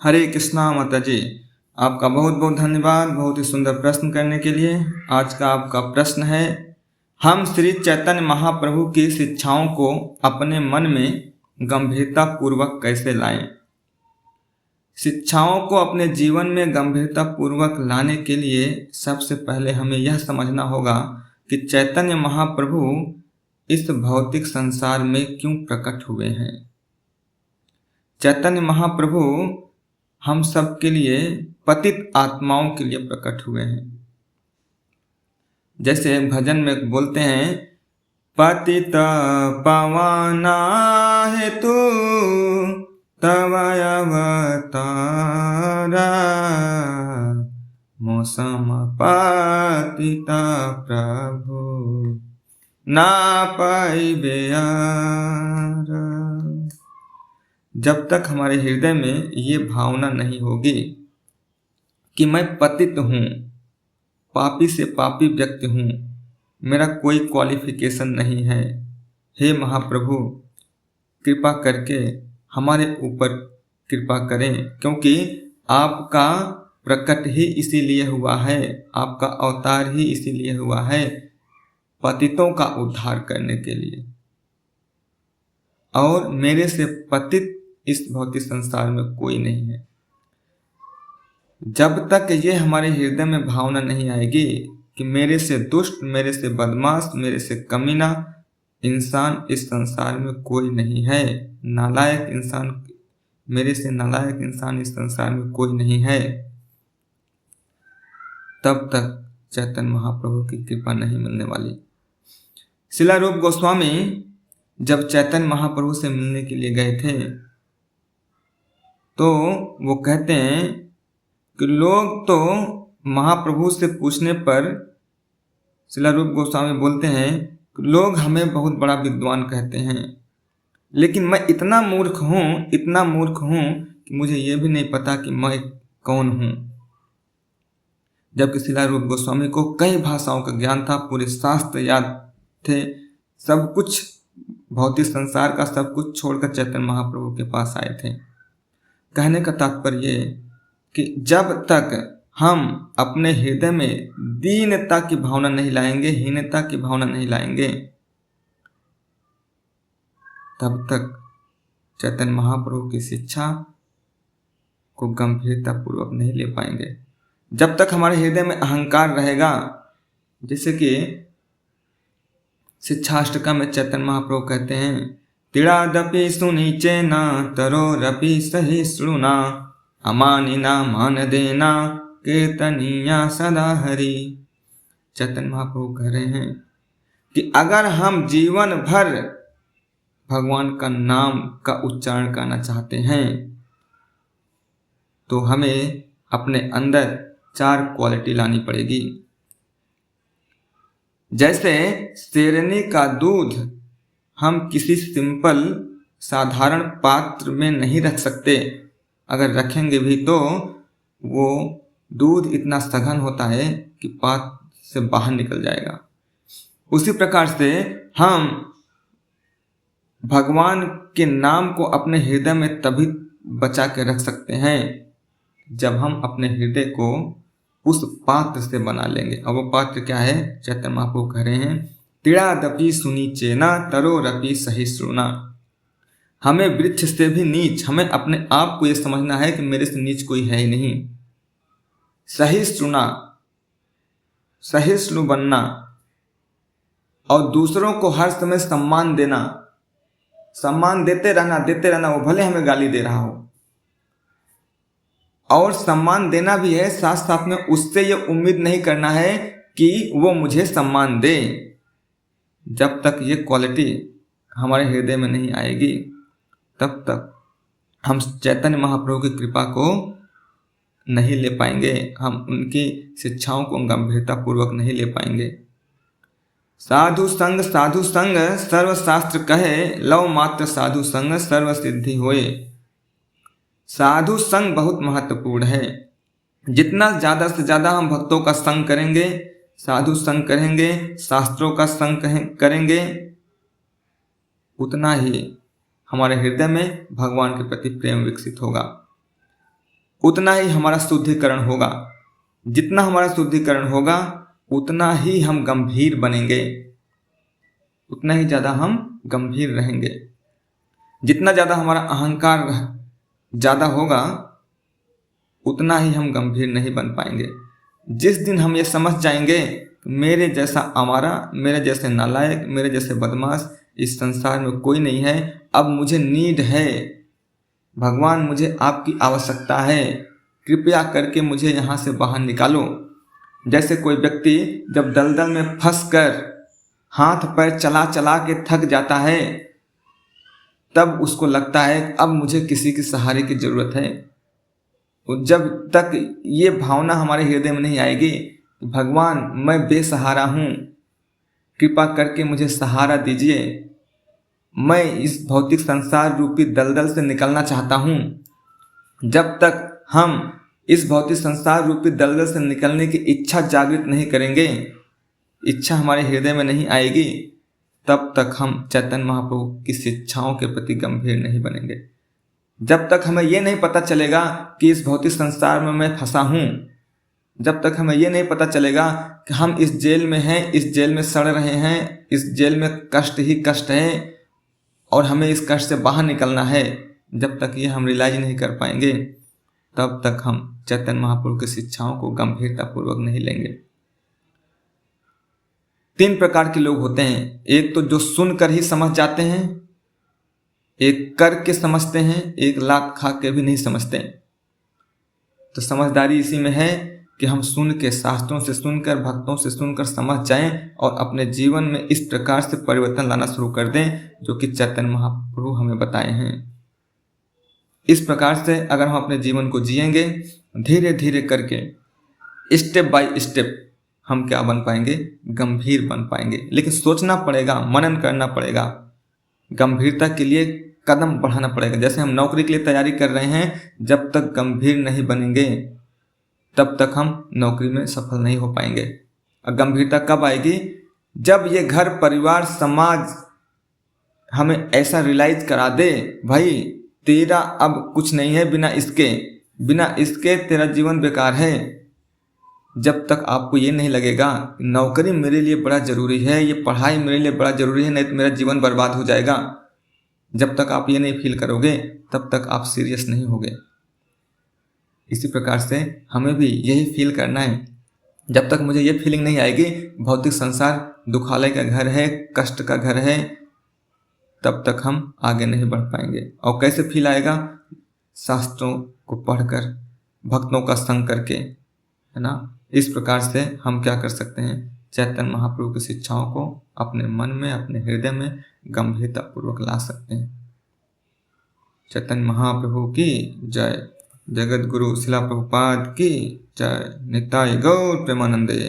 हरे कृष्णा माता जी। आपका बहुत बहुत धन्यवाद बहुत ही सुंदर प्रश्न करने के लिए। आज का आपका प्रश्न है, हम श्री चैतन्य महाप्रभु की शिक्षाओं को अपने मन में गंभीरता पूर्वक कैसे लाएं। शिक्षाओं को अपने जीवन में गंभीरता पूर्वक लाने के लिए सबसे पहले हमें यह समझना होगा कि चैतन्य महाप्रभु इस भौतिक संसार में क्यों प्रकट हुए हैं। चैतन्य महाप्रभु हम सब के लिए पतित आत्माओं के लिए प्रकट हुए हैं। जैसे भजन में बोलते हैं, पतित पावना हेतु तव अवतारा मौसम पतित प्रभु ना पाइबे यारा। जब तक हमारे हृदय में ये भावना नहीं होगी कि मैं पतित हूँ, पापी से पापी व्यक्ति हूँ, मेरा कोई क्वालिफिकेशन नहीं है, हे महाप्रभु कृपा करके हमारे ऊपर कृपा करें, क्योंकि आपका प्रकट ही इसीलिए हुआ है, आपका अवतार ही इसीलिए हुआ है, पतितों का उद्धार करने के लिए। और मेरे से पतित इस भौतिक संसार में कोई नहीं है। जब तक ये हमारे हृदय में भावना नहीं आएगी कि मेरे से दुष्ट, मेरे से बदमाश, मेरे से कमीना इंसान इस संसार में कोई नहीं है, नालायक इंसान, मेरे से नालायक इंसान इस संसार में कोई नहीं है, तब तक चैतन्य महाप्रभु की कृपा नहीं मिलने वाली। श्रील रूप गोस्वामी जब चैतन्य महाप्रभु से मिलने के लिए गए थे तो वो कहते हैं कि लोग तो महाप्रभु से पूछने पर, श्रील रूप गोस्वामी बोलते हैं, लोग हमें बहुत बड़ा विद्वान कहते हैं, लेकिन मैं इतना मूर्ख हूँ कि मुझे ये भी नहीं पता कि मैं कौन हूँ। जबकि श्रील रूप गोस्वामी को कई भाषाओं का ज्ञान था, पूरे शास्त्र याद थे, सब कुछ भौतिक संसार का सब कुछ छोड़कर चैतन्य महाप्रभु के पास आए थे। कहने का तात्पर्य ये कि जब तक हम अपने हृदय में दीनता की भावना नहीं लाएंगे, हीनता की भावना नहीं लाएंगे, तब तक चैतन्य महाप्रभु की शिक्षा को गंभीरता पूर्वक नहीं ले पाएंगे। जब तक हमारे हृदय में अहंकार रहेगा, जैसे कि शिक्षाष्टकम में चैतन्य महाप्रभु कहते हैं, तिड़ादपि सुनीचेना तरोरपि सहिष्णुना अमानिना मान देना कीर्तनीया सदा हरि। चैतन्य महाप्रभु कह रहे हैं कि अगर हम जीवन भर भगवान का नाम का उच्चारण करना चाहते हैं तो हमें अपने अंदर 4 क्वालिटी लानी पड़ेगी। जैसे शेरनी का दूध हम किसी सिंपल साधारण पात्र में नहीं रख सकते, अगर रखेंगे भी तो वो दूध इतना सघन होता है कि पात्र से बाहर निकल जाएगा। उसी प्रकार से हम भगवान के नाम को अपने हृदय में तभी बचा के रख सकते हैं जब हम अपने हृदय को उस पात्र से बना लेंगे। और वो पात्र क्या है? चैतन्य महाप्रभु कह रहे हैं, तिड़ादपि सुनीचेना तरोरपि सहिष्णुना। हमें वृक्ष से भी नीच, हमें अपने आप को ये समझना है कि मेरे से नीच कोई है ही नहीं। सहिष्णुना, सहिष्णु बनना और दूसरों को हर समय सम्मान देना, सम्मान देते रहना, वो भले हमें गाली दे रहा हो, और सम्मान देना भी है, साथ साथ में उससे ये उम्मीद नहीं करना है कि वो मुझे सम्मान दे। जब तक ये क्वालिटी हमारे हृदय में नहीं आएगी तब तक हम चैतन्य महाप्रभु की कृपा को नहीं ले पाएंगे, हम उनकी शिक्षाओं को गंभीरता पूर्वक नहीं ले पाएंगे। साधु संग सर्वशास्त्र कहे, लव मात्र साधु संग सर्व सिद्धि होए। साधु संग बहुत महत्वपूर्ण है। जितना ज़्यादा से ज़्यादा हम भक्तों का संग करेंगे, साधु संग करेंगे, शास्त्रों का संग करेंगे, उतना ही हमारे हृदय में भगवान के प्रति प्रेम विकसित होगा। उतना ही हमारा शुद्धिकरण होगा। जितना हमारा शुद्धिकरण होगा उतना ही हम गंभीर बनेंगे, उतना ही ज़्यादा हम गंभीर रहेंगे। जितना ज़्यादा हमारा अहंकार ज़्यादा होगा उतना ही हम गंभीर नहीं बन पाएंगे। जिस दिन हम ये समझ जाएंगे मेरे जैसा आवारा, मेरे जैसे नालायक, मेरे जैसे बदमाश इस संसार में कोई नहीं है, अब मुझे नीड है, भगवान मुझे आपकी आवश्यकता है, कृपया करके मुझे यहाँ से बाहर निकालो। जैसे कोई व्यक्ति जब दलदल में फंसकर हाथ पैर चला चला के थक जाता है, तब उसको लगता है अब मुझे किसी के सहारे की ज़रूरत है। जब तक ये भावना हमारे हृदय में नहीं आएगी, भगवान मैं बेसहारा हूँ, कृपा करके मुझे सहारा दीजिए, मैं इस भौतिक संसार रूपी दलदल से निकलना चाहता हूँ। जब तक हम इस भौतिक संसार रूपी दलदल से निकलने की इच्छा जागृत नहीं करेंगे, इच्छा हमारे हृदय में नहीं आएगी, तब तक हम चैतन्य महाप्रभु की शिक्षाओं के प्रति गंभीर नहीं बनेंगे। जब तक हमें यह नहीं पता चलेगा कि इस भौतिक संसार में मैं फंसा हूँ, जब तक हमें यह नहीं पता चलेगा कि हम इस जेल में हैं, इस जेल में सड़ रहे हैं, इस जेल में कष्ट ही कष्ट है और हमें इस कष्ट से बाहर निकलना है, जब तक ये हम रियलाइज नहीं कर पाएंगे, तब तक हम चैतन्य महाप्रभु की शिक्षाओं को गंभीरतापूर्वक नहीं लेंगे। 3 प्रकार के लोग होते हैं। एक तो जो सुनकर ही समझ जाते हैं, एक करके समझते हैं, एक लात खा के भी नहीं समझते। तो समझदारी इसी में है कि हम सुन के, शास्त्रों से सुनकर, भक्तों से सुनकर समझ जाएं और अपने जीवन में इस प्रकार से परिवर्तन लाना शुरू कर दें जो कि चैतन्य महाप्रभु हमें बताए हैं। इस प्रकार से अगर हम अपने जीवन को जिएंगे, धीरे धीरे करके स्टेप बाय स्टेप हम क्या बन पाएंगे? गंभीर बन पाएंगे। लेकिन सोचना पड़ेगा, मनन करना पड़ेगा, गंभीरता के लिए कदम बढ़ाना पड़ेगा। जैसे हम नौकरी के लिए तैयारी कर रहे हैं, जब तक गंभीर नहीं बनेंगे तब तक हम नौकरी में सफल नहीं हो पाएंगे। और गंभीरता कब आएगी? जब ये घर परिवार समाज हमें ऐसा रियलाइज करा दे, भाई तेरा अब कुछ नहीं है, बिना इसके तेरा जीवन बेकार है। जब तक आपको ये नहीं लगेगा नौकरी मेरे लिए बड़ा ज़रूरी है, ये पढ़ाई मेरे लिए बड़ा ज़रूरी है, नहीं तो मेरा जीवन बर्बाद हो जाएगा, जब तक आप ये नहीं फील करोगे तब तक आप सीरियस नहीं होगे। इसी प्रकार से हमें भी यही फील करना है। जब तक मुझे ये फीलिंग नहीं आएगी भौतिक संसार दुखालय का घर है, कष्ट का घर है, तब तक हम आगे नहीं बढ़ पाएंगे। और कैसे फील आएगा? शास्त्रों को पढ़कर, भक्तों का संग करके, है ना। इस प्रकार से हम क्या कर सकते हैं? चैतन्य महाप्रभु की शिक्षाओं को अपने मन में, अपने हृदय में गंभीरतापूर्वक ला सकते हैं। चैतन्य महाप्रभु की जय। जगत गुरु शिला प्रभुपाद की जय। निताय गौर प्रेमानंदे।